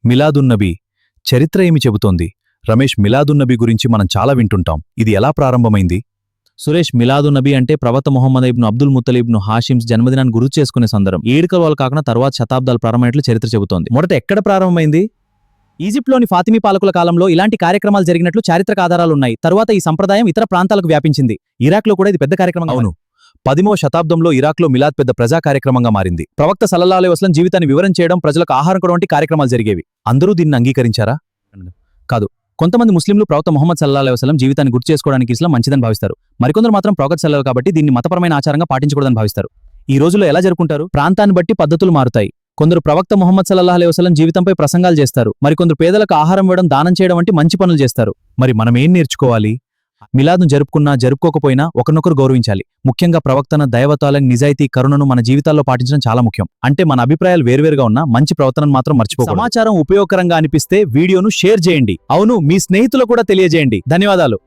మిలాదున్నబీ చరిత్ర ఏమి చెబుతోంది? రమేష్, మిలాదున్నబీ గురించి మనం చాలా వింటుంటాం. ఇది ఎలా ప్రారంభమైంది? సురేష్, మిలాదున్నబీ అంటే ప్రవక్త ముహమ్మద్ ఇబ్ను అబ్దుల్ ముత్తలిబ్ను హాషిమ్స్ జన్మదినాన్ని గుర్తు చేసుకునే సందర్భం. ఏడుకల వాళ్ళు కాకుండా తర్వాత శతాబ్దాలు ప్రారంభమైనట్లు చరిత్ర చెబుతోంది. మొదట ఎక్కడ ప్రారంభమైంది? ఈజిప్ట్లోని ఫాతిమీ పాలకుల కాలంలో ఇలాంటి కార్యక్రమాలు జరిగినట్లు చారిత్రక ఆధారాలున్నాయి. తరువాత ఈ సంప్రదాయం ఇతర ప్రాంతాలకు వ్యాపించింది. ఇరాక్లో కూడా ఇది పెద్ద కార్యక్రమం. అవును, 10వ శతాబ్దంలో ఇరాక్లో మిలాద్ పెద్ద ప్రజా కార్యక్రమంగా మారింది. ప్రవక్త సల్లల్లాహు అలైహి వసల్లం జీవితాన్ని వివరణ చేయడం, ప్రజలకు ఆహారం కొనడం వంటి కార్యక్రమాలు జరిగేవి. అందరూ దీన్ని అంగీకరించారా? కాదు. కొంతమంది ముస్లింలు ప్రవక్త ముహమ్మద్ సల్లల్లాహు అలైహి వసల్లం జీవితాన్ని గుర్తు చేసుకోవడానికి ఇస్లాం మంచిదని భావిస్తారు. మరికొందరు మాత్రం ప్రవక్త సల్లల్లాహు కాబట్టి దీన్ని మతపరమైన ఆచారంగా పాటించకూడదని భావిస్తారు. ఈ రోజుల్లో ఎలా జరుపుకుంటారు? ప్రాంతాన్ని బట్టి పద్ధతులు మారుతాయి. కొందరు ప్రవక్త ముహమ్మద్ సల్లల్లాహు అలైహి వసల్లం జీవితంపై ప్రసంగాలు చేస్తారు. మరికొందరు పేదలకు ఆహారం ఇవ్వడం, దానం చేయడం వంటి మంచి పనులు చేస్తారు. మరి మనం ఏం నేర్చుకోవాలి? మిలాదును జరుపుకున్నా జరుపుకోకపోయినా ఒకరినొకరు గౌరవించాలి. ముఖ్యంగా ప్రవక్తన దైవత్వాలను, నిజాయితీ, కరుణను మన జీవితాల్లో పాటించడం చాలా ముఖ్యం. అంటే మన అభిప్రాయాలు వేర్వేరుగా ఉన్నా మంచి ప్రవర్తనను మాత్రం మర్చిపోకూడదు. సమాచారం ఉపయోగకరంగా అనిపిస్తే వీడియోను షేర్ చేయండి. అవును, మీ స్నేహితులకు కూడా తెలియజేయండి. ధన్యవాదాలు.